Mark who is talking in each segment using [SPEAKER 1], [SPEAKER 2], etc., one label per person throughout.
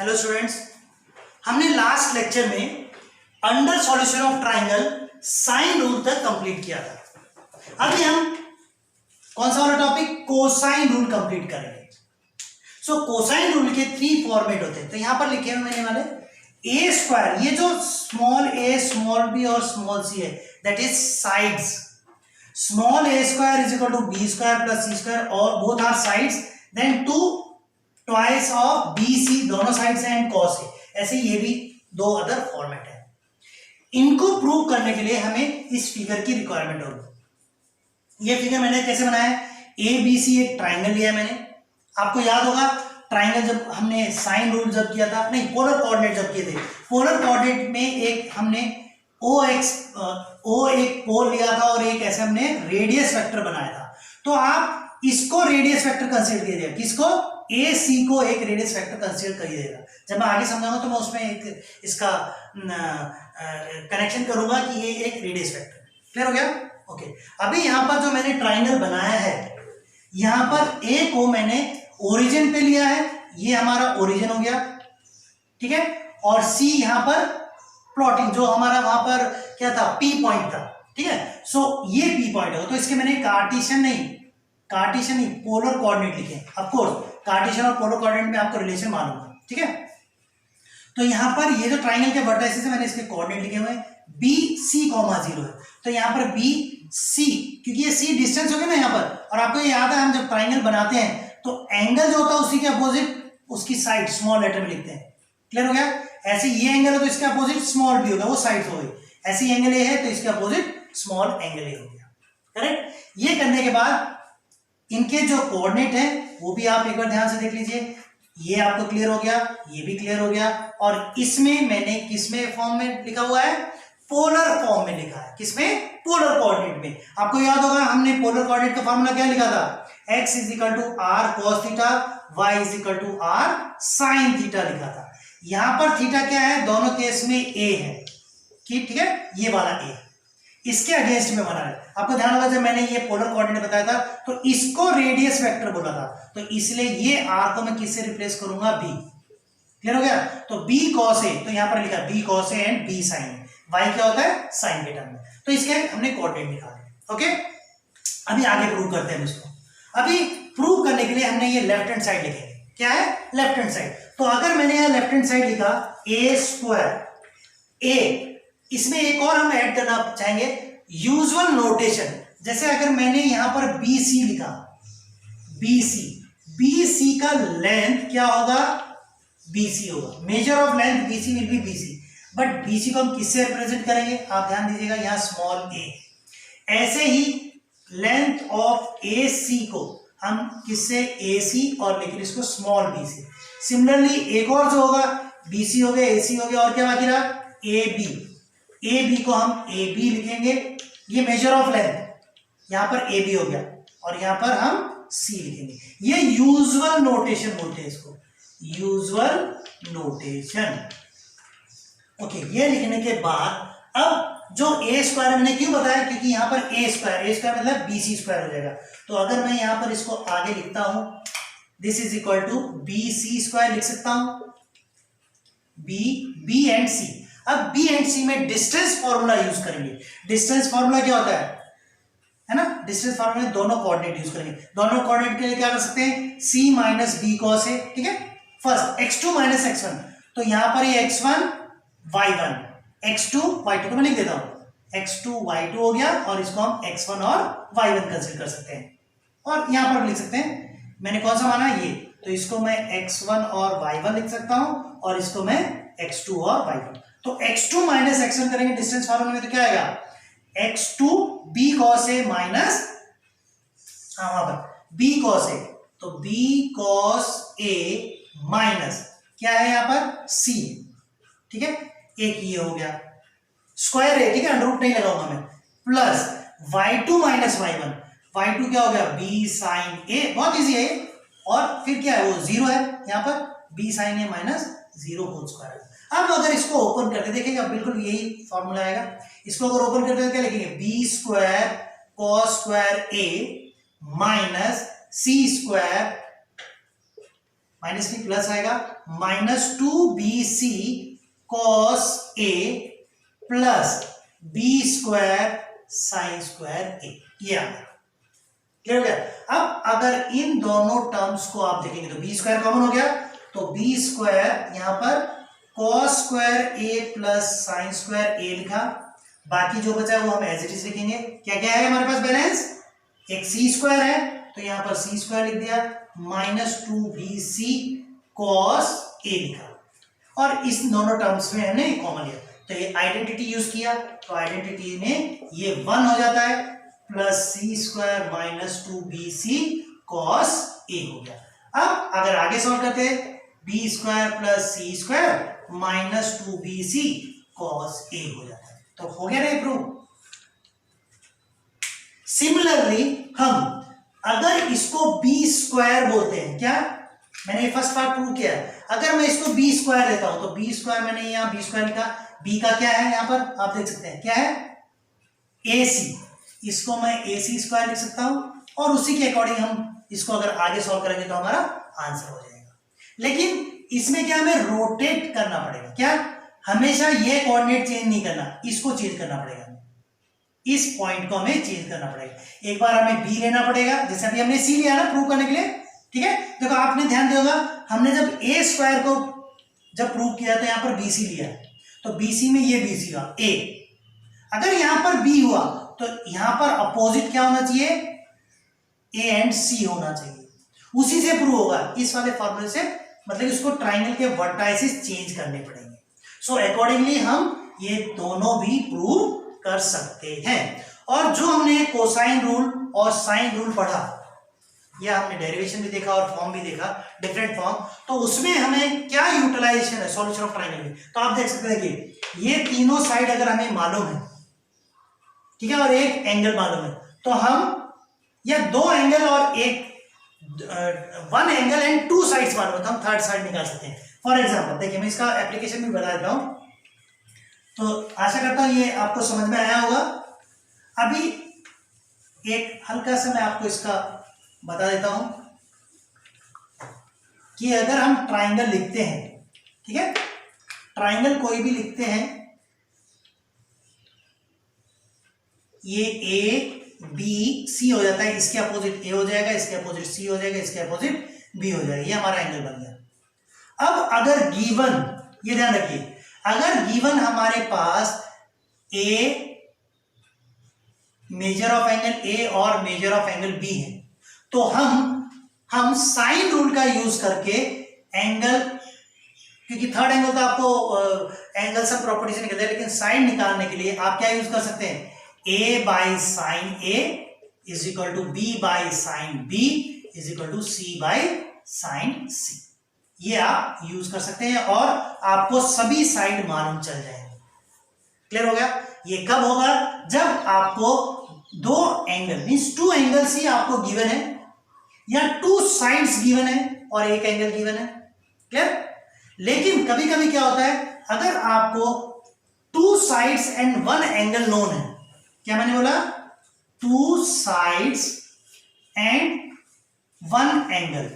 [SPEAKER 1] Hello students, हमने last lecture में under solution of triangle sine rule तक complete किया था। अभी हम कौन सा वाला टॉपिक कोसाइन रूल कंप्लीट करेंगे। सो कोसाइन रूल के 3 फॉर्मेट होते हैं। तो यहां पर लिखे हुए मैंने वाले ए स्क्वायर, ये जो स्मॉल ए स्मॉल बी और स्मॉल सी है that is sides. Small a square is equal to b square plus c square और both are sides, then 2 twice of b सी, दोनों साइड से एंड कॉस ए। ऐसे ये भी 2 other format है। इनको प्रूव करने के लिए हमें इस फिगर की रिक्वायरमेंट होगी। ये फिगर मैंने कैसे बनाया है, ए बी सी एक ट्राइंगल लिया है मैंने। आपको याद होगा ट्राइंगल जब हमने साइन रूल जब किया था, नहीं पोलर कोऑर्डिनेट जब किए थे, पोलर कोऑर्डिनेट में एक हमने ओ एक पोल लिया था और एक ऐसे हमने रेडियस वेक्टर बनाया था। तो आप इसको रेडियस वेक्टर कंसीडर कीजिएगा, किसको, ए सी को एक रेडियस वेक्टर कंसीडर करिएगा। जब मैं आगे समझाऊंगा तो मैं उसमें एक इसका कनेक्शन करूंगा कि ये एक रेडियस वेक्टर। क्लियर हो गया? ओके। अभी यहां पर जो मैंने ट्राइंगल बनाया है, यहां पर ए को मैंने ओरिजिन पे लिया है, ये हमारा ओरिजिन हो गया, ठीक है। और सी यहां पर प्लॉटिंग, जो हमारा वहां पर क्या था, पी पॉइंट था, ठीक है। सो ये पी पॉइंट है, तो इसके मैंने कार्टेशियन नहीं पोलर कोऑर्डिनेट लिखे। ऑफ कोर्स कार्टेशियन और पोलर कोऑर्डिनेट में आपको रिलेशन मालूम है, ठीक है। तो यहां पर ये जो ट्राइंगल के वर्टिसेस है मैंने इसके कोऑर्डिनेट लिखे हुए हैं, बी सी कॉमा 0 है। तो यहां पर बी सी, क्योंकि ये सी डिस्टेंस हो गया ना यहां पर, और आपको ये याद है हम जब ट्राइंगल बनाते हैं तो एंगल जो होता है उसी के अपोजिट उसकी साइड स्मॉल लेटर में लिखते हैं। क्लियर हो गया? ऐसे ये एंगल है तो इसके अपोजिट स्मॉल बी होगा, वो साइड हो गई। ऐसे एंगल ए है तो इसके अपोजिट स्मॉल एंगल ए हो गया। करेक्ट? ये करने के बाद इनके जो कोऑर्डिनेट है वो भी आप एक बार ध्यान से देख लीजिए। ये आपको क्लियर हो गया, ये भी क्लियर हो गया। और इसमें मैंने किसमें फॉर्म में लिखा हुआ है, पोलर फॉर्म में लिखा है। किसमें? पोलर कोऑर्डिनेट में। आपको याद होगा हमने पोलर कोऑर्डिनेट का फॉर्मूला क्या लिखा था, x is equal to r cos theta, y is equal to r sine theta लिखा था। यहां पर थीटा क्या है, दोनों केस में a है, ठीक है, ये वाला a इसके अगेंस्ट में बना है। आपको ध्यान होगा जब मैंने ये पोलर कोऑर्डिनेट बताया था तो इसको रेडियस वेक्टर बोला था, तो इसलिए ये r को मैं किससे रिप्लेस करूंगा, b। क्लियर हो गया? तो b cos a, तो यहां पर लिखा b cos a and b sin a। y क्या होता है, साइन के टर्म में। तो इसके हमने कोऑर्डिनेट निकाले। ओके, अभी आगे प्रूव करते हैं इसको। अभी प्रूव करने के लिए हमने ये लेफ्ट हैंड साइड लिखेंगे। क्या है, लेफ्ट हैंड साइड। तो अगर मैंने यहां लेफ्ट हैंड साइड लिखा a स्क्वायर a, इसमें एक और हम ऐड करना चाहेंगे, यूजुअल नोटेशन। जैसे अगर मैंने यहां पर BC लिखा, BC का लेंथ क्या होगा, BC होगा। Measure of length BC will be BC, but BC को हम किससे रिप्रेजेंट करेंगे, आप ध्यान दीजिएगा, यहां स्मॉल a। ऐसे ही लेंथ ऑफ AC को हम किससे, AC, और लेकिन इसको स्मॉल b से। सिमिलरली एक और जो होगा, BC हो गया, AC हो गया, और क्या बाकी रहा, AB को हम AB लिखेंगे, ये मेजर ऑफ लेंथ, यहां पर AB हो गया, और यहां पर हम C लिखेंगे। ये यूजुअल नोटेशन बोलते हैं इसको, यूजुअल नोटेशन। ओके, ये लिखने के बाद अब जो a स्क्वायर मैंने क्यों बताया, क्योंकि यहां पर a स्क्वायर मतलब BC स्क्वायर हो जाएगा। तो अगर मैं यहां पर इसको आगे लिखता हूं, this is equal to BC square लिख सकता हूं, B एंड C। अब B एंड C में डिस्टेंस फॉर्मूला यूज करेंगे। डिस्टेंस फॉर्मूला क्या होता है ना, डिस्टेंस फॉर्मूला में दोनों कोऑर्डिनेट यूज करेंगे। दोनों कोऑर्डिनेट के लिए क्या कर सकते हैं, C minus B cos A, ठीक है। फर्स्ट x2 माइनस x1, तो यहां पर ये x1 y1, x2 y2 को मैं लिख देता हूं, x2 y2 हो गया, और इसको हम x1 और y1 कंसीडर कर सकते हैं। और यहां पर लिख सकते हैं, मैंने कौन सा माना, ये, तो इसको मैं x1 और y1 लिख सकता हूं, और इसको मैं x2 और y1। तो x2 माइनस x1 करेंगे डिस्टेंस फॉर्मूला में, तो क्या आएगा, x2 b cos a minus, वहां पर b cos a, तो b cos a माइनस क्या है यहां पर, c, ठीक है। एक ये हो गया स्क्वायर है, ठीक है, अंडर रूट नहीं लगाऊंगा मैं, plus y2 minus y1, y2 क्या हो गया, b sin a, बहुत इजी है। और फिर क्या है, वो 0 है यहां पर, b sin a minus 0 whole square. अब अगर इसको ओपन करके देखेंगे, बिल्कुल यही फॉर्मूला आएगा। इसको अगर ओपन करते हैं क्या लिखेंगे, b square cos square a minus C square minus की प्लस आएगा, -2bc cos a plus b² sin square a, ये आ गया। क्लियर हो गया। अब अगर इन दोनों टर्म्स को आप देखेंगे तो बी स्क्वायर कॉमन हो गया, तो बी स्क्वायर यहां पर cos square a plus sine square a लिखा, बाकी जो बचा है वो हम एज इट इज लिखेंगे। क्या क्या है हमारे पास बैलेंस, एक सी स्क्वायर है तो यहां पर सी स्क्वायर लिख दिया, -2bc cos a लिखा, और इस दोनों टर्म्स में हमने कॉमन लिया, तो ये आइडेंटिटी यूज किया, तो आइडेंटिटी में ये 1 हो जाता है, plus c square -2bc cos a हो गया। अब अगर आगे सॉल्व करते हैं, b square plus c square -2bc cos a हो जाता है, तो हो गया ना प्रूव। सिमिलरली हम अगर इसको बी स्क्वायर बोलते हैं, क्या मैंने फर्स्ट पार्ट प्रूव किया है, अगर मैं इसको बी स्क्वायर लेता हूं तो बी स्क्वायर मैंने यहां बी स्क्वायर लिखा, बी का क्या है यहां पर आप देख सकते हैं क्या है, AC, इसको मैं AC स्क्वायर लिख सकता हूं, और उसी के अकॉर्डिंग हम इसको अगर आगे सॉल्व करेंगे तो हमारा आंसर हो जाएगा। लेकिन इसमें क्या हमें रोटेट करना पड़ेगा, क्या हमेशा ये कोऑर्डिनेट चेंज नहीं करना, इसको चेंज करना पड़ेगा, इस पॉइंट को हमें चेंज करना पड़ेगा। एक बार हमें बी लेना पड़ेगा, जैसे अभी हमने सी लिया ना प्रूव करने के लिए, ठीक है। देखो आपने ध्यान दिया होगा, हमने जब ए स्क्वायर को जब प्रूव किया तो यहां पर BC लिया, तो BC में ये BC हुआ A, अगर यहां पर B हुआ तो यहां पर अपोजिट क्या होना चाहिए, A एंड C होना चाहिए, उसी से प्रूव होगा, इस वाले फॉर्मूले से, मतलब इसको ट्राइंगल के वर्टाइसेस चेंज करने पड़ेंगे। सो अकॉर्डिंगली हम ये दोनों भी प्रूव कर सकते हैं। और जो हमने कोसाइन रूल और साइन रूल पढ़ा, या हमने डेरिवेशन भी देखा और फॉर्म भी देखा, डिफरेंट फॉर्म, तो उसमें हमें क्या यूटिलाइजेशन है सॉल्यूशन ऑफ ट्रायंगल में, तो आप देख सकते हैं कि ये तीनों साइड अगर हमें मालूम है, ठीक है, और एक एंगल मालूम है, तो हम या दो एंगल और एक 1 एंगल एंड 2 साइड्स मालूम है तो हम थर्ड साइड निकाल सकते हैं। फॉर एग्जाम्पल देखिए, मैं इसका एप्लीकेशन भी बता देता हूं, तो आशा करता हूं ये आपको समझ में आया होगा। अभी एक हल्का सा मैं आपको इसका बता देता हूं कि अगर हम ट्राइंगल लिखते हैं, ठीक है, ट्राइंगल कोई भी लिखते हैं, ये A B C हो जाता है, इसके अपोजिट A हो जाएगा, इसके अपोजिट C हो जाएगा, इसके अपोजिट B हो जाएगा, ये हमारा एंगल बन गया। अब अगर गिवन, ये ध्यान रखिए, अगर गिवन हमारे पास A measure of angle A और मेजर ऑफ एंगल B है, तो हम साइन रूल का यूज करके एंगल, क्योंकि थर्ड एंगल तो आपको एंगल सम प्रॉपर्टी से निकलता है, लेकिन साइन निकालने के लिए आप क्या यूज कर सकते हैं, A by sine A is equal to B by sine B is equal to C by sine C, ये आप यूज कर सकते हैं और आपको सभी साइड मालूम चल जाएंगे। क्लियर हो गया। ये कब होगा, जब आपको दो एंगल मींस 2 एंगल्स ही आपको गिवन है, या 2 साइड्स गिवन है और एक एंगल गिवन है। क्लियर। लेकिन कभी कभी क्या होता है, अगर आपको 2 साइड्स एंड 1 एंगल नोन है, क्या मैंने बोला, 2 साइड्स एंड 1 एंगल,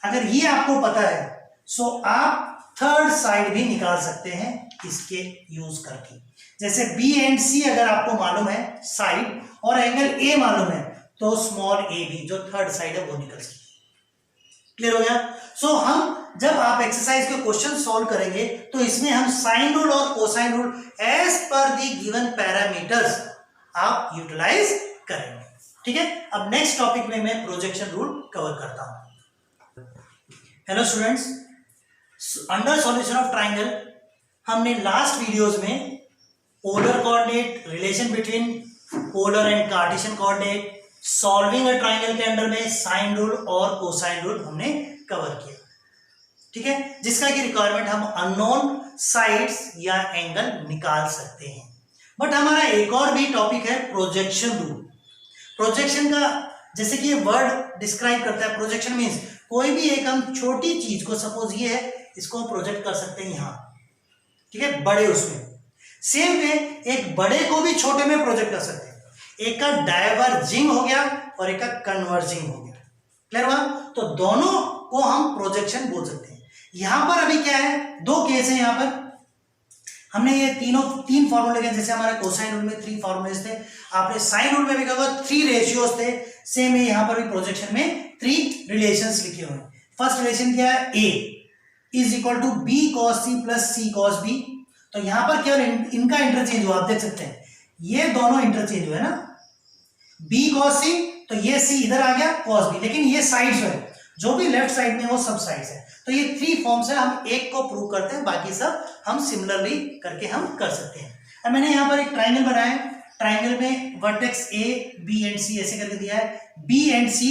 [SPEAKER 1] अगर ये आपको पता है, सो आप थर्ड साइड भी निकाल सकते हैं इसके यूज करके। जैसे B एंड C अगर आपको मालूम है साइड, और एंगल A मालूम है, तो स्मॉल a भी जो थर्ड साइड है वो निकल सकती है। क्लियर हो गया। सो हम जब आप एक्सरसाइज के क्वेश्चन सॉल्व करेंगे तो इसमें हम साइन रूल और cosine rule as per the given parameters आप यूटिलाइज करेंगे। ठीक है। अब नेक्स्ट टॉपिक में मैं प्रोजेक्शन रूल कवर करता हूं। Hello students, under solution of triangle हमने लास्ट वीडियोस में polar coordinate, relation between polar and Cartesian coordinate, solving a triangle के अंडर में साइन रूल और कोसाइन रूल हमने कवर किया। ठीक है, जिसका की रिक्वायरमेंट हम अननोन साइड्स या एंगल निकाल सकते हैं। बट हमारा एक और भी टॉपिक है प्रोजेक्शन रूल। प्रोजेक्शन का जैसे कि ये वर्ड डिस्क्राइब करता है, प्रोजेक्शन मीन्स कोई भी एक हम छोटी चीज को, सपोज ये है, इसको हम प्रोजेक्ट कर सकते हैं यहाँ, ठीक है, बड़े उसमें। सेम वे एक बड़े को भी छोटे में प्रोजेक्ट कर सकते हैं। एक का डाइवर्जिंग हो गया और एक का कन्वर्जिंग हो गया। क्लियर हुआ। तो दोनों को हम प्रोजेक्शन बोल सकते हैं। यहां पर अभी क्या है, दो केस है। यहां पर हमने ये तीन फॉर्मूले के, जैसे हमारे कोसाइन रूल में 3 फॉर्मूलेस थे, आपने साइन रूल में भी कहा 3 रेशियोज थे, सेम है यहां पर भी प्रोजेक्शन में 3 रिलेशंस लिखे हुए हैं। फर्स्ट रिलेशन क्या है, a is equal to b cos c plus c cos B. तो यहां पर केवल इनका इंटरचेंज हुआ, आप देख सकते हैं ये दोनों इंटरचेंज हुए ना, बी कॉस सी, तो ये सी इधर आ गया कॉस बी, लेकिन ये साइड्स है, जो भी लेफ्ट साइड में वो सब साइड्स है। तो ये 3 फॉर्म्स है, हम एक को प्रूव करते हैं, बाकी सब हम सिमिलरली करके हम कर सकते हैं। अब मैंने यहां पर एक ट्राइंगल बनाया है, ट्राइंगल में वर्टेक्स ए बी एंड सी ऐसे करके दिया है, बी एंड सी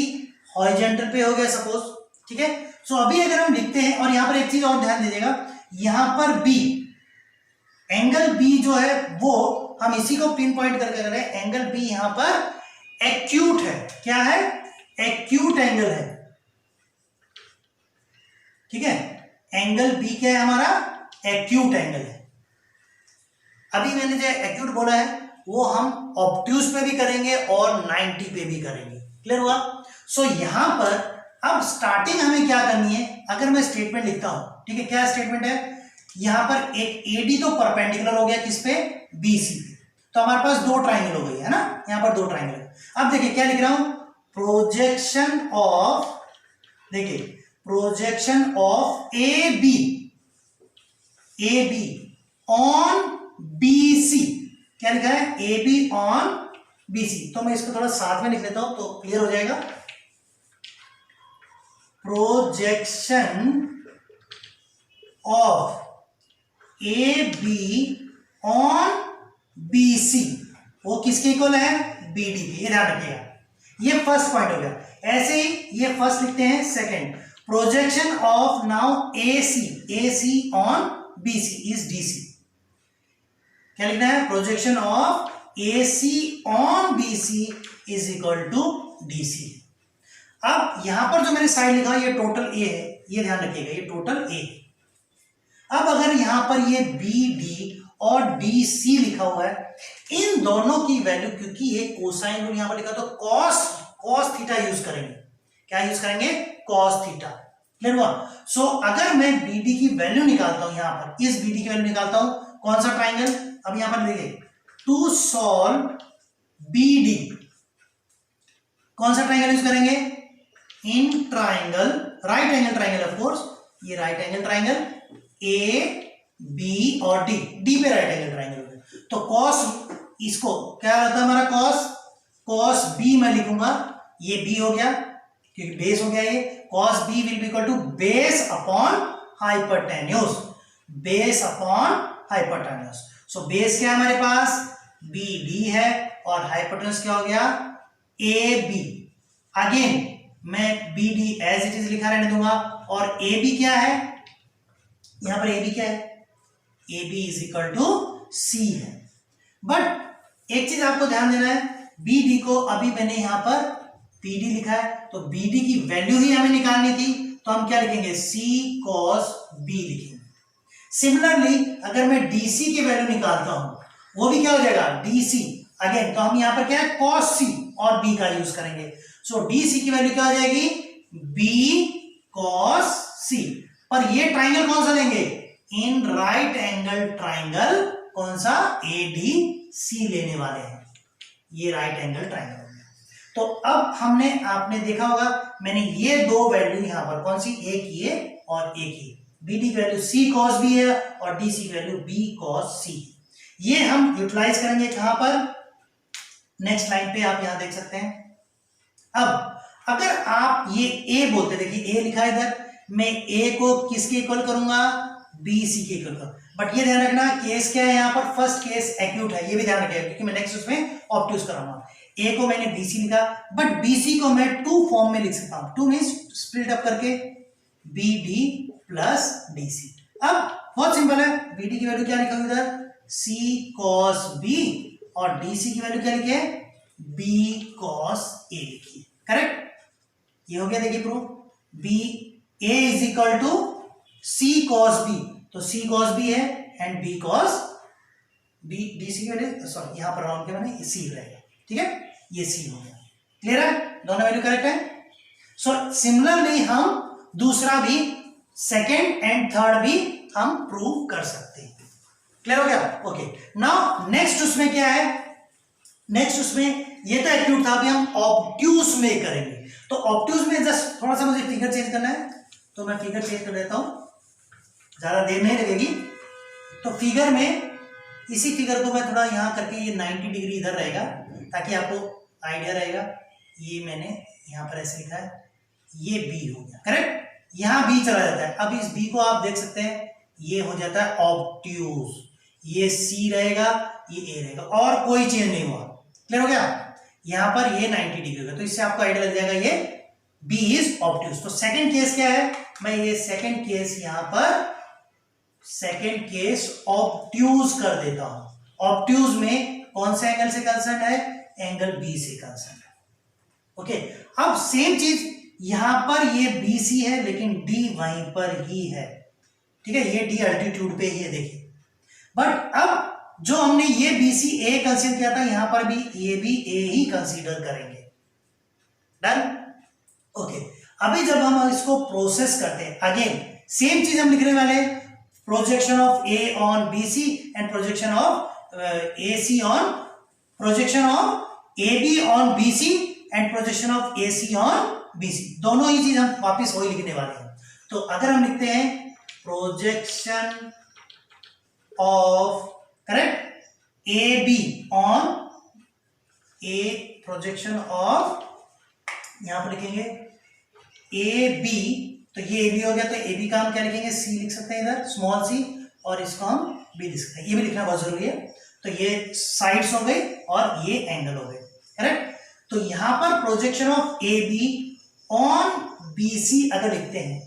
[SPEAKER 1] हॉरिजॉन्टल पे हो गया सपोज, ठीक है। सो अभी अगर हम लिखते हैं, और यहां पर एक चीज और ध्यान दीजिएगा, यहां पर बी एंगल बी जो है वो हम इसी को पिन पॉइंट करके कर रहे हैं, एंगल बी यहां पर एक्यूट है। क्या है, एक्यूट एंगल है, ठीक है। एंगल बी क्या है हमारा, एक्यूट एंगल है। अभी मैंने जो एक्यूट बोला है वो हम ऑब्ट्यूज पे भी करेंगे और 90 पे भी करेंगे, क्लियर हुआ। सो यहां पर अब स्टार्टिंग हमें क्या करनी है, अगर मैं स्टेटमेंट लिखता हूं, ठीक है, क्या स्टेटमेंट है, यहां पर एक एडी तो परपेंडिकुलर हो गया किस पे, बीसी पे, तो हमारे पास 2 ट्राइंगल हो गई है ना, यहां पर 2 ट्राइंगल है। अब देखिए क्या लिख रहा हूं, प्रोजेक्शन ऑफ, देखिए projection of A B on BC, क्या लिखा है, ए बी ऑन बीसी। तो मैं इसको थोड़ा साथ में लिख लेता हूं तो क्लियर हो जाएगा। Projection of A B on BC, वो किसके इक्वल है, बीडी के, ये ध्यान रखिएगा। ये फर्स्ट पॉइंट हो गया। ऐसे ही ये फर्स्ट लिखते हैं, second projection of now AC on BC is DC. क्या लिखना है, projection of AC on BC is equal to DC. अब यहां पर जो मैंने साइड लिखा ये टोटल ए है, ये ध्यान रखिएगा, ये टोटल ए। अब अगर यहां पर ये बी डी और डी सी लिखा हुआ है, इन दोनों की वैल्यू, क्योंकि ये कोसाइन रूल यहां पर लिखा तो कॉस थीटा यूज करेंगे। क्या यूज करेंगे, कॉस थीटा, क्लियर हुआ। सो अगर मैं बी डी की वैल्यू निकालता हूं, यहां पर इस बी डी की वैल्यू निकालता हूं, कौन सा ट्राइंगल, अब यहां पर देखिए, टू सॉल्व बी डी, कौन सा ट्राइंगल यूज करेंगे, इन triangle, right angle triangle of course, ये right angle triangle a b और डी, डी पे राइट एंगल ट्राइंगल हो गया। तो कॉस, इसको क्या रहता है हमारा कॉस बी मैं लिखूंगा, ये बी हो गया क्योंकि बेस हो गया, ये cos B will be equal to base upon hypotenuse, base upon hypotenuse. So base क्या है हमारे पास, बी डी है, और हाइपोटेन्यूज क्या हो गया, ए बी। अगेन मैं B D as it is लिखा रहने दूंगा, और ए बी क्या है, यहां पर ए बी क्या है, a b is equal to c है। बट एक चीज आपको ध्यान देना है, बी डी को अभी मैंने यहां पर बी डी लिखा है, तो बी डी की वैल्यू ही हमें निकालनी थी, तो हम क्या लिखेंगे, सी कॉस बी लिखेंगे। सिमिलरली अगर मैं डीसी की वैल्यू निकालता हूं, वो भी क्या हो जाएगा, डीसी। अगेन तो हम यहां पर क्या है, कॉस सी और बी का यूज करेंगे। सो डीसी की वैल्यू क्या हो जाएगी, बी कॉस सी। पर ये ट्राइंगल कौन सा लेंगे, इन राइट एंगल ट्राइंगल, कौन सा, ए डी सी लेने वाले हैं, ये राइट एंगल ट्राइंगल हो गया। तो अब आपने देखा होगा, मैंने ये 2 वैल्यू यहां पर, कौन सी, एक ये और एक ये, बी डी की वैल्यू सी कॉस बी है और डी सी की वैल्यू बी कॉस सी। ये हम यूटिलाइज करेंगे कहां पर, नेक्स्ट लाइन पे आप यहां देख सकते हैं। अब अगर आप ये ए बोलते, देखिए ए लिखा है इधर, मैं ए को किसके इक्वल करूंगा, बी सी के इक्वल करूंगा। बट ये ध्यान रखना, केस क्या है यहां पर, फर्स्ट केस एक्यूट है, ये भी ध्यान रखिएगा, क्योंकि मैं नेक्स्ट उसमें ऑब्ट्यूज कराऊंगा। ए को मैंने बीसी लिखा, बट बीसी को मैं 2 फॉर्म में लिख सकता हूं, 2 मींस स्प्लिट अप करके B D plus D C. अब बहुत सिंपल है, बी डी की वैल्यू क्या लिखा इधर, सी कॉस बी, और डी सी की वैल्यू क्या लिखी है, बी कॉस ए लिखी, करेक्ट। ये हो गया, देखिए proof, B A is equal to C cos B, तो सी कॉस बी है and B cos B, D सी की वैल्यू, सॉरी यहां पर राउंड के मैंने सी रहेगा, ठीक है, ये सी हो गया, क्लियर है, दोनों वैल्यू करेक्ट है। सो सिमिलरली हम दूसरा भी, सेकेंड एंड थर्ड भी हम प्रूव कर सकते हैं। क्लियर हो गया? ओके, नाउ नेक्स्ट उसमें क्या है, नेक्स्ट उसमें ये तो एक्यूट था, अभी हम ऑब्ट्यूज में करेंगे। तो ऑब्ट्यूज में जस्ट थोड़ा सा मुझे फिगर चेंज करना है, तो मैं फिगर चेंज कर देता हूं, ज्यादा देर नहीं लगेगी। तो फिगर में, इसी फिगर को मैं थोड़ा यहां करके, ये 90 डिग्री इधर रहेगा ताकि आपको आइडिया रहेगा। ये मैंने यहां पर ऐसे लिखा है, ये बी हो गया, करेक्ट? यहां बी चला जाता है। अब इस बी को आप देख सकते हैं, ये हो जाता है ऑब्ट्यूज, ये सी रहेगा, ये ए रहेगा, और कोई चेंज नहीं हुआ। क्लियर हो गया? यहां पर ये 90 डिग्री होगा, तो इससे आपको आइडिया लग जाएगा ये बी इज ऑब्ट्यूज। तो सेकंड केस क्या है, मैं ये सेकंड केस यहां पर सेकंड केस ऑब्ट्यूज कर देता हूं। ऑब्ट्यूज में कौन से एंगल से कंसर्न है, एंगल बी से कंसर्न है। ओके, अब सेम चीज यहां पर, ये बी सी है लेकिन डी वहीं पर ही है, ठीक है? ये डी अल्टीट्यूड पे ही है, देखिए। बट अब जो हमने ये बी सी ए कंसीडर किया था, यहां पर भी ये भी ए ही कंसीडर करेंगे। डन? ओके, अभी जब हम इसको प्रोसेस करते हैं, अगेन सेम चीज हम लिखने वाले, projection of A on B C and projection of A C on, projection of A B on B C and projection of A C on B सी, दोनों ही चीज हम वापिस वही लिखने वाले हैं। तो अगर हम लिखते हैं projection of, correct, A B on A, projection of, यहां पर लिखेंगे ए बी, तो ये ए बी हो गया, तो ए बी का हम क्या लिखेंगे, सी लिख सकते हैं इधर, स्मॉल सी, और इसको हम बी लिख सकते हैं। ये भी लिखना बहुत जरूरी है। तो ये साइड्स हो गए और ये एंगल हो गए, करेक्ट? तो यहां पर projection of A B on B C अगर लिखते हैं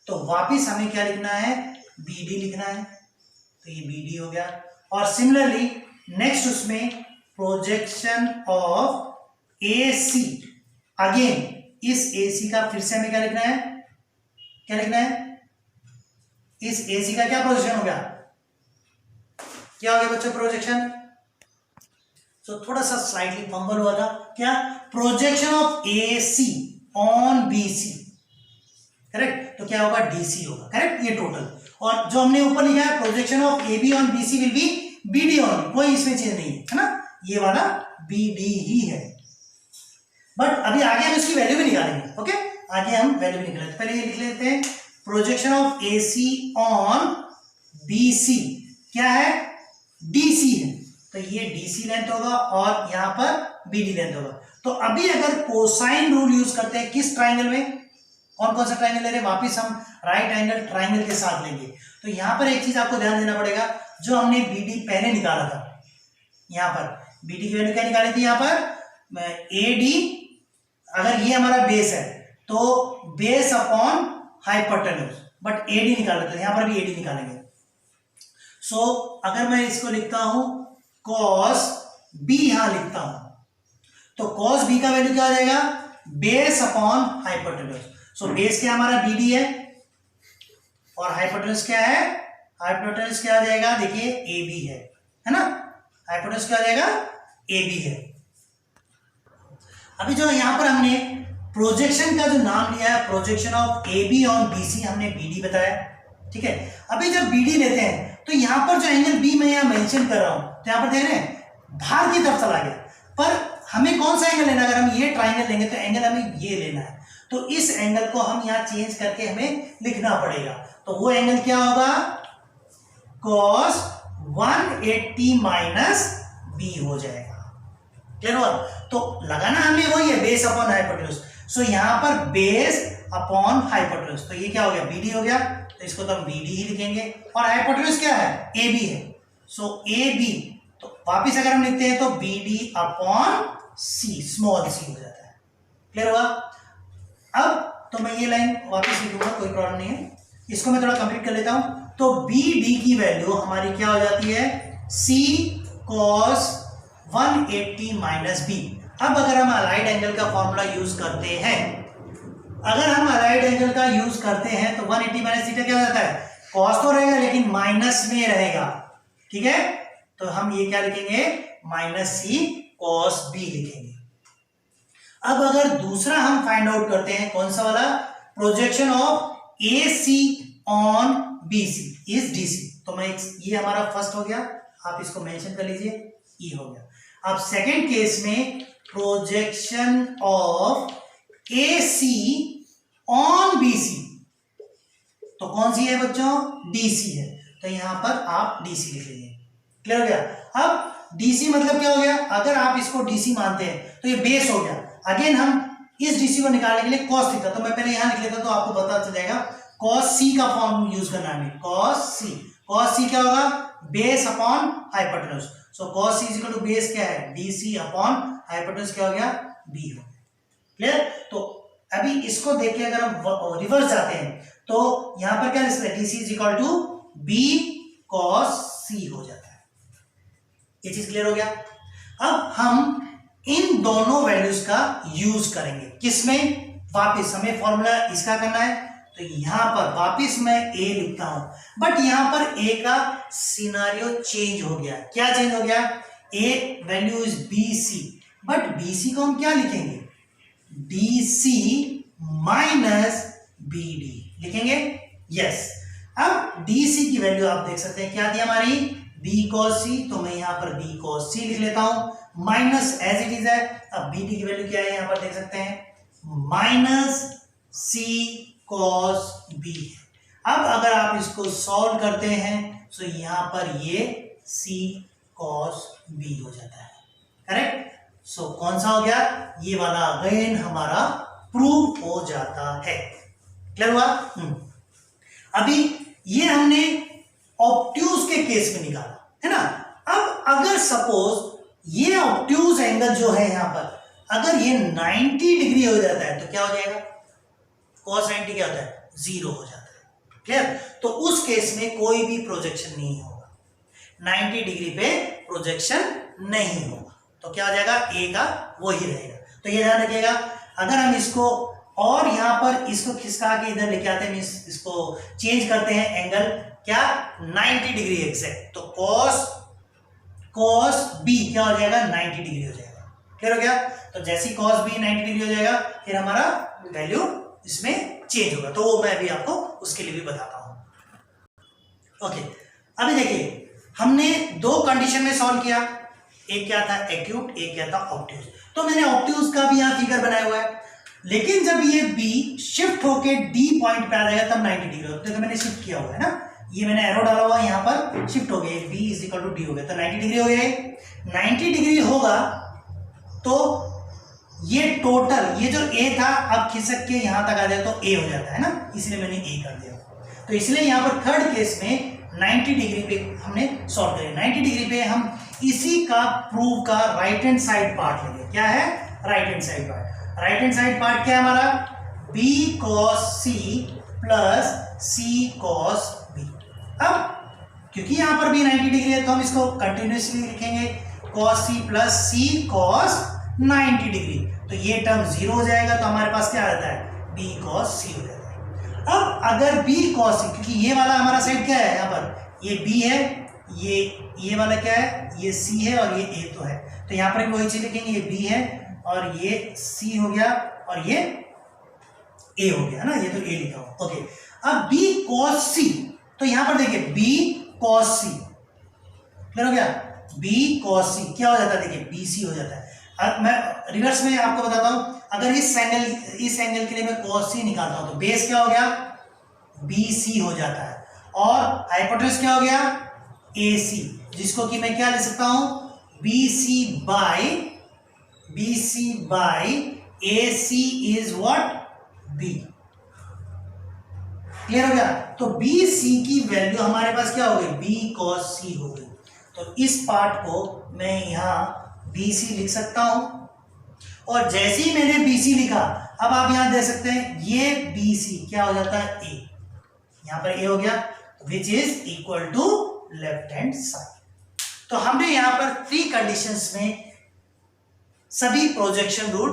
[SPEAKER 1] तो वापिस हमें क्या लिखना है, बी डी लिखना है, तो ये बी डी हो गया। और सिमिलरली नेक्स्ट उसमें projection of A C, again इस ए सी का फिर से हमें क्या लिखना है, क्या लिखना है, इस ए सी का क्या प्रोजेक्शन हो गया, क्या हो गया बच्चों, प्रोजेक्शन। तो थोड़ा सा स्लाइटली फंबल हुआ था, क्या, projection of A C on B C, correct? तो क्या होगा, डी सी होगा, करेक्ट? ये टोटल। और जो हमने ऊपर लिखा है, projection of A B on B C will be B D on, कोई इसमें चेंज नहीं है ना, ये वाला बी डी ही है। बट अभी आगे हम इसकी वैल्यू भी निकालेंगे। ओके, आगे हम वैल्यू भी निकालेंगे। पहले ये लिख लेते हैं, projection of A C on B C क्या है, डी सी है, तो ये डी सी लेंथ होगा और यहां पर बी डी लेंथ होगा। तो अभी अगर कोसाइन रूल यूज करते हैं, किस ट्राइंगल में, कौन कौन सा ट्राइंगल ले रहे हैं, वापिस हम राइट एंगल ट्राइंगल के साथ लेंगे। तो यहां पर एक चीज आपको ध्यान देना पड़ेगा, जो हमने बी डी पहले निकाला था, यहां पर बी डी की वैल्यू क्या निकाली थी, यहां पर ए डी, अगर ये हमारा बेस है तो base upon hypotenuse, but A D निकाल लेते हैं, यहां पर भी ए डी निकालेंगे। सो अगर मैं इसको लिखता हूं cos b, यहां लिखता हूं तो cos b का वैल्यू क्या आ जाएगा, base upon hypotenuse. So base क्या हमारा बी डी है और हाइपोटेन्यूज क्या है, हाइपोटेन्यूज क्या आ जाएगा, देखिए ए बी है ना, हाइपोटेन्यूज क्या आ जाएगा, ए बी है। अभी जो यहां पर हमने प्रोजेक्शन का जो नाम लिया है, projection of A B on B C, हमने बी डी बताया, ठीक है? अभी जब बी डी लेते हैं तो यहां पर जो एंगल बी मैं यहां मेंशन कर रहा हूं, तो यहां पर देख रहे हैं बाहर की तरफ चला गया, पर हमें कौन सा एंगल लेना है, अगर हम ये ट्राइंगल लेंगे तो एंगल हमें ये लेना है, तो इस एंगल को हम यहां चेंज करके हमें लिखना पड़ेगा। तो वो एंगल क्या होगा, cos 180 माइनस बी हो जाएगा। क्लियर हुआ? तो लगाना हमें वही है, बेस अपॉन हाइपोटेन्यूज। सो यहां पर बेस अपॉन हाइपोटेन्यूज, तो ये क्या हो गया, बी डी हो गया, तो इसको तो हम बी डी ही लिखेंगे। और हाइपोटेन्यूज क्या है, ए बी है, सो ए बी, तो वापिस अगर हम लिखते हैं तो बी डी अपॉन सी, स्मॉल सी हो जाता है। क्लियर हुआ? अब तो मैं ये लाइन वापिस लिखूंगा, कोई प्रॉब्लम नहीं है, इसको मैं थोड़ा कंप्लीट कर लेता हूं। तो बी डी की वैल्यू हमारी क्या हो जाती है, सी cos 180 माइनस बी। अब अगर हम अलाइड एंगल का फॉर्मूला यूज करते हैं, अगर हम अलाइड एंगल का यूज करते हैं तो 180 माइनस थीटा क्या हो जाता है, कॉस तो रहेगा लेकिन माइनस में रहेगा, ठीक है? तो हम ये क्या लिखेंगे, माइनस सी कॉस बी लिखेंगे। अब अगर दूसरा हम फाइंड आउट करते हैं, कौन सा वाला, projection of A C on B C is D C. तो मैं ये हमारा फर्स्ट हो गया, आप इसको मेंशन कर लीजिए, ई हो गया। अब सेकेंड केस में projection of A C on B C, तो कौन सी है बच्चों? डीसी है, तो यहां पर आप डीसी लिख लीजिए। क्लियर हो गया? अब डीसी मतलब क्या हो गया? अगर आप इसको डीसी मानते हैं तो ये बेस हो गया। अगेन हम इस डीसी को निकालने के लिए कॉस थीटा, तो मैं पहले यहां लिख लेता तो आपको पता चल जाएगा। कॉस सी का फॉर्म यूज करना है, कॉस सी। कॉस सी क्या होगा? Base upon hypotenuse. So cos C is equal to base क्या है? डीसी अपॉन हाइपोटेन्यूज क्या हो गया? बी हो गया। क्लियर? तो अभी इसको देख के अगर हम रिवर्स जाते हैं तो यहां पर क्या लिख सकते हैं? DC is equal to b cos c हो जाता है। ये चीज क्लियर हो गया? अब हम इन दोनों वैल्यूज का यूज करेंगे किसमें? वापिस हमें फॉर्मूला इसका करना है, तो यहां पर वापिस मैं ए लिखता हूं, बट यहां पर ए का सिनारियो चेंज हो गया। क्या चेंज हो गया? A value is b c, but b c को हम क्या लिखेंगे? D c minus b d लिखेंगे। यस, अब डी सी की वैल्यू आप देख सकते हैं क्या थी हमारी? बी कॉस सी, तो मैं यहां पर बी कॉस सी लिख लेता हूं, माइनस एज इट इज है। अब बी डी की वैल्यू क्या है यहां पर देख सकते हैं? माइनस सी कॉस बी। अब अगर आप इसको सॉल्व करते हैं तो यहां पर ये सी कॉस बी हो जाता है। करेक्ट? सो कौन सा हो गया? ये वाला अगेन हमारा प्रूव हो जाता है। क्लियर हुआ? अभी ये हमने ऑब्ट्यूज के केस में निकाला है ना। अब अगर सपोज ये ऑब्ट्यूज एंगल जो है यहां पर अगर ये 90 डिग्री हो जाता है तो क्या हो जाएगा? cos 90 क्या होता है? 0 हो जाता है। क्लियर? तो उस केस में कोई भी प्रोजेक्शन नहीं होगा, 90 डिग्री पे प्रोजेक्शन नहीं होगा, तो क्या हो जाएगा? ए का वही रहेगा। तो ये ध्यान रखिएगा, अगर हम इसको और यहां पर इसको खिसका के इधर लेके आते हैं, इसको चेंज करते हैं एंगल क्या? 90 डिग्री एग्जैक्ट, तो cos b क्या हो जाएगा? 90 डिग्री हो जाएगा। क्लियर हो गया? तो जैसी cos b 90 डिग्री हो जाएगा फिर हमारा वैल्यू इसमें चेंज होगा, तो वो मैं अभी आपको उसके लिए भी बताता हूं। ओके, अभी देखिए हमने दो कंडीशन में सॉल्व किया, एक क्या था? एक्यूट, एक क्या था? ऑब्ट्यूज। तो मैंने ऑब्ट्यूज का भी यहां फिगर बनाया हुआ है, लेकिन जब ये बी शिफ्ट होके डी पॉइंट पे आ जाएगा तब 90 डिग्री होता है। तो मैंने शिफ्ट किया हुआ है ना, ये मैंने एरो डाला हुआ है, यहां पर शिफ्ट हो गया, B is equal to D हो गया, तो 90 डिग्री हो गया। 90 डिग्री होगा तो ये टोटल ये जो ए था अब खिसक के यहां तक आ जाए तो ए हो जाता है ना, इसलिए मैंने ए कर दिया। तो इसलिए यहां पर थर्ड केस में 90 डिग्री पे हमने सॉल्व करें। 90 डिग्री पे हम इसी का प्रूव का राइट हैंड साइड पार्ट लेंगे। क्या है? Right hand side part. Right hand side part क्या है हमारा? B cos c plus c cos B. अब क्योंकि यहां पर भी 90 डिग्री है तो हम इसको कंटिन्यूसली लिखेंगे, cos c plus c cos 90 degree, तो ये टर्म 0 हो जाएगा, तो हमारे पास क्या आता है? बी कॉस सी हो जाता है। अब अगर बी कॉस सी, क्योंकि ये वाला हमारा साइड क्या है? यहां पर ये बी है, ये वाला क्या है? ये सी है और ये ए तो है, तो यहां पर वही चीज लिखेंगे, ये बी है और ये सी हो गया और ये ए हो गया ना, ये तो ए लिखा हुआ। ओके, अब बी कॉस सी, तो यहां पर देखिए बी कॉस सी, क्लियर हो गया? बी कॉस सी क्या हो जाता है? देखिए बी सी हो जाता है। अब मैं रिवर्स में आपको बताता हूं, अगर इस एंगल के लिए मैं cos c निकालता हूं तो बेस क्या हो गया? BC हो जाता है, और हाइपोटेन्यूज क्या हो गया? AC, जिसको कि मैं क्या लिख सकता हूं? BC by AC is what? B। Clear हो गया? तो BC की वैल्यू हमारे पास क्या हो गई? B cos C हो गई। तो इस पार्ट को मैं यहां BC लिख सकता हूं, और जैसे ही मैंने BC लिखा, अब आप यहां देख सकते हैं ये BC क्या हो जाता है? A, यहां पर A हो गया, which is equal to left hand side. तो हमने यहां पर 3 कंडीशंस में सभी प्रोजेक्शन रूल,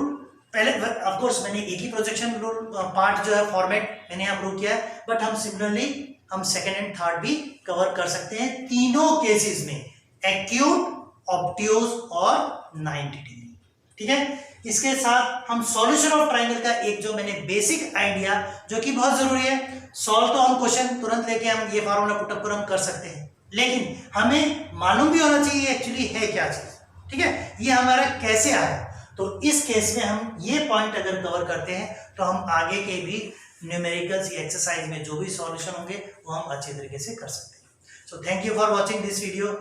[SPEAKER 1] पहले ऑफ कोर्स मैंने एक ही प्रोजेक्शन रूल पार्ट जो है फॉर्मेट मैंने यहां प्रूव किया है, बट हम सिमिलरली हम सेकेंड एंड थर्ड भी कवर कर सकते हैं तीनों केसेस में, एक्यूट, ऑब्ट्यूज और 90 डिग्री। ठीक है, इसके साथ हम सॉल्यूशन ऑफ ट्राइंगल का एक जो मैंने बेसिक आइडिया जो कि बहुत जरूरी है, सॉल्व तो हम क्वेश्चन तुरंत लेके हम ये फार्मूला पुटअप कर हम कर सकते हैं, लेकिन हमें मालूम भी होना चाहिए एक्चुअली है क्या चीज, ठीक है, ये हमारा कैसे आया। तो इस केस में हम ये पॉइंट अगर कवर करते हैं तो हम आगे के भी न्यूमेरिकल्स या एक्सरसाइज में जो भी सॉल्यूशन होंगे वो हम अच्छे तरीके से कर सकते हैं। So thank you for watching this video,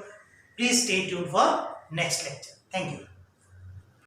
[SPEAKER 1] please stay tuned for next lecture. Thank you.